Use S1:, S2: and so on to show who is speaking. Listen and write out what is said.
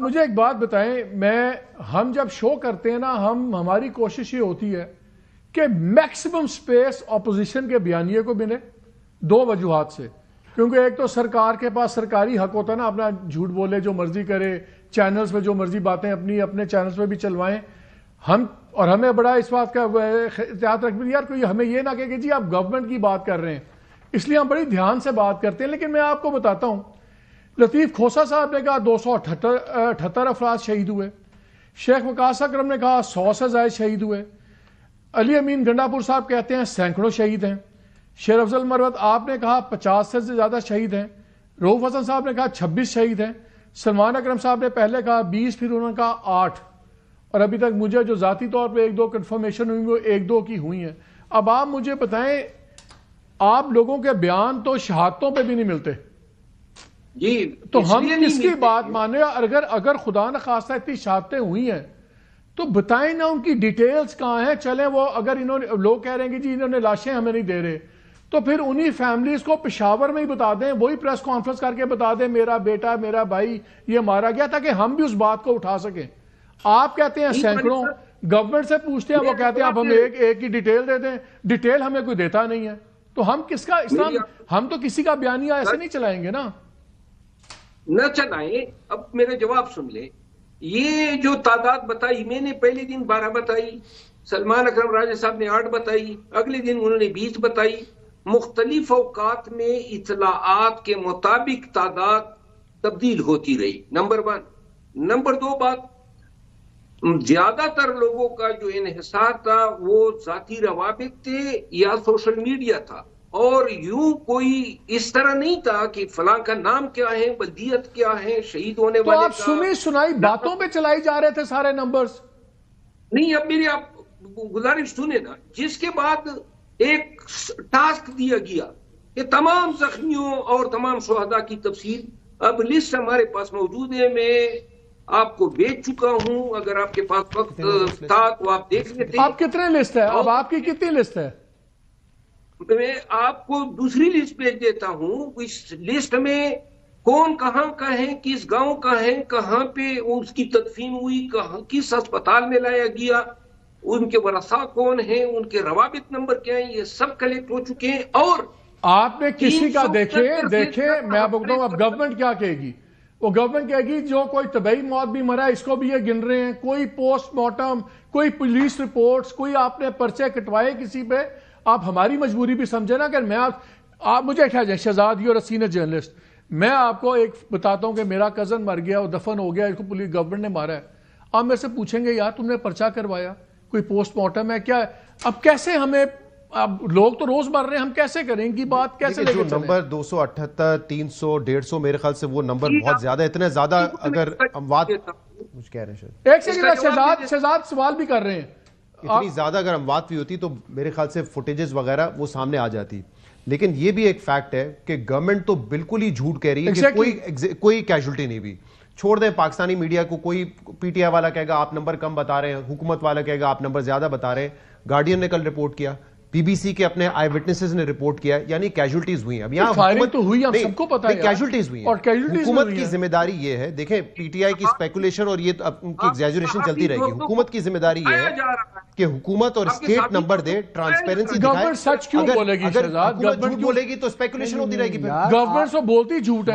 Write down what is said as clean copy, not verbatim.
S1: مجھے ایک بات بتائیں، ہم جب شو کرتے ہیں نا، ہماری کوشش یہ ہوتی ہے کہ میکسیمم سپیس اپوزیشن کے بیانیے کو ملے، دو وجوہات سے. کیونکہ ایک تو سرکار کے پاس سرکاری حق ہوتا ہے نا، اپنا جھوٹ بولے، جو مرضی کرے، چینلز پہ جو مرضی باتیں اپنے چینلز پہ بھی چلوائیں. اور ہمیں بڑا اس بات کا احتیاط رکھنا، یار کوئی ہمیں یہ نہ کہے کہ جی آپ گورنمنٹ کی بات کر رہے ہیں، اس لیے ہم بڑی دھیان سے بات کرتے ہیں. لیکن میں آپ کو بتاتا ہوں، لطیف کھوسا صاحب نے کہا 278 افراد شہید ہوئے، شیخ وقاص اکرم نے کہا 100 سے زائد شہید ہوئے، علی امین گنڈاپور صاحب کہتے ہیں سینکڑوں شہید ہیں، شیر افضل مروت آپ نے کہا 50 سے زیادہ شہید ہیں، رؤوف حسن صاحب نے کہا 26 شہید ہیں، سلمان اکرم صاحب نے پہلے کہا 20، پھر انہوں نے کہا 8، اور ابھی تک مجھے جو ذاتی طور پہ 1-2 کنفرمیشن ہوئی وہ 1-2 کی ہوئی ہیں. اب آپ مجھے بتائیں، آپ لوگوں کے بیان تو شہادتوں پہ بھی نہیں ملتے
S2: جی،
S1: تو ہم کس کی بات مانے؟ اگر خدا نخواستہ اتنی شہادتیں ہوئی ہیں تو بتائیں نا ان کی ڈیٹیلز کہاں ہیں. چلیں وہ اگر لوگ کہہ رہے ہیں کہ جی انہوں نے لاشیں ہمیں نہیں دے رہے، تو پھر انہی فیملیز کو پشاور میں ہی بتا دیں، وہی پریس کانفرنس کر کے بتا دیں میرا بیٹا، میرا بھائی یہ مارا گیا، تاکہ ہم بھی اس بات کو اٹھا سکیں. آپ کہتے ہیں سینکڑوں، گورنمنٹ سے پوچھتے ہیں، وہ کہتے ہیں آپ ہمیں ایک کی ڈیٹیل دے دیں، ڈیٹیل ہمیں کوئی دیتا نہیں ہے. تو ہم کس کا اسلام، ہم تو کسی کا بیانیہ ایسے نہیں چلائیں گے نا.
S2: نہ چلائیں. اب میرے جواب سن لیں. یہ جو تعداد بتائی، میں نے پہلے دن 12 بتائی، سلمان اکرم راجہ صاحب نے 8 بتائی، اگلے دن انہوں نے 20 بتائی. مختلف اوقات میں اطلاعات کے مطابق تعداد تبدیل ہوتی رہی. نمبر 1. نمبر 2 بات، زیادہ تر لوگوں کا جو انحصار تھا وہ ذاتی روابط تھے یا سوشل میڈیا تھا، اور یوں کوئی اس طرح نہیں تھا کہ فلاں کا نام کیا ہے، بلدیت کیا ہے، شہید ہونے والے کا.
S1: تو آپ سنی سنائی باتوں پہ چلائی جا رہے تھے سارے نمبرز.
S2: نہیں، اب میری آپ گزارش سنیں نا. جس کے بعد ایک ٹاسک دیا گیا کہ تمام زخمیوں اور تمام شہداء کی تفصیل، اب لسٹ ہمارے پاس موجود ہے، میں آپ کو بھیج چکا ہوں. اگر آپ کے پاس وقت تھا تو آپ دیکھ لیتے.
S1: آپ کتنے لسٹ ہے؟ اب آپ کی کتنی لسٹ ہے؟
S2: میں آپ کو دوسری لسٹ بھیج دیتا ہوں. اس لسٹ میں کون کہاں کا ہے، کس گاؤں کا ہے، کہاں پہ اس کی تدفین ہوئی، کس اسپتال میں لایا گیا، ان کے ورثاء کون ہیں، ان کے روابط نمبر کیا ہیں، یہ سب کلیکٹ ہو چکے ہیں. اور
S1: آپ نے کسی کا دیکھے میں آپ کو بتاؤں اب گورنمنٹ کیا کہے گی. وہ گورنمنٹ کہے گی جو کوئی طبعی موت بھی مرا اس کو بھی یہ گن رہے ہیں، کوئی پوسٹ مارٹم، کوئی پولیس رپورٹس، کوئی آپ نے پرچے کٹوائے کسی پہ. آپ ہماری مجبوری بھی سمجھے نا. کہ میں آپ مجھے کیا جائیں، شہزاد اور سینئر جرنلسٹ، میں آپ کو ایک بتاتا ہوں کہ میرا کزن مر گیا، وہ دفن ہو گیا، اس کو پولیس گورنمنٹ نے مارا ہے. آپ میرے سے پوچھیں گے یار تم نے پرچہ کروایا، کوئی پوسٹ مارٹم ہے کیا ہے؟ اب کیسے ہمیں، اب لوگ تو روز مر رہے ہیں، ہم کیسے کریں ان کی بات، کیسے لے کے چلیں؟
S3: نمبر 278 300 150 میرے خیال سے وہ نمبر بہت زیادہ، اتنے زیادہ اگر اموات کچھ کہہ رہے ہیں.
S1: ایک سیکنڈ، شہزاد سوال بھی کر رہے ہیں.
S3: اتنی زیادہ اگر اموات بھی ہوتی تو میرے خیال سے فوٹیجز وغیرہ وہ سامنے آ جاتی. لیکن یہ بھی ایک فیکٹ ہے کہ گورنمنٹ تو بالکل ہی جھوٹ کہہ رہی ہے کہ کوئی کیجولٹی نہیں بھی. چھوڑ دیں پاکستانی میڈیا کو، کوئی پی ٹی آئی والا کہے گا آپ نمبر کم بتا رہے ہیں، حکومت والا کہے گا آپ نمبر زیادہ بتا رہے ہیں. گارڈین نے کل رپورٹ کیا، بی بی سی کے اپنے آئی وٹنسز نے رپورٹ کیا، یعنی کیجولٹیز ہوئی ہیں. اب یہاں
S1: فائرنگ تو ہوئی، ہم سب کو پتہ ہے،
S3: کیجولٹیز ہوئی ہیں. حکومت کی ذمہ داری یہ ہے، دیکھیں پی ٹی آئی کی اسپیکولیشن اور یہ ان کی ایگزیجریشن چلتی رہے گی. حکومت کی ذمہ داری یہ ہے کہ حکومت اور اسٹیٹ نمبر دے، ٹرانسپیرنسی دکھائے.
S1: گورنمنٹ سچ کیوں بولے گی شہزاد؟
S3: گورنمنٹ جھوٹ بولے گی تو اسپیکولیشن ہوتی رہے گی.
S1: گورنمنٹ تو بولتی جھوٹ ہے.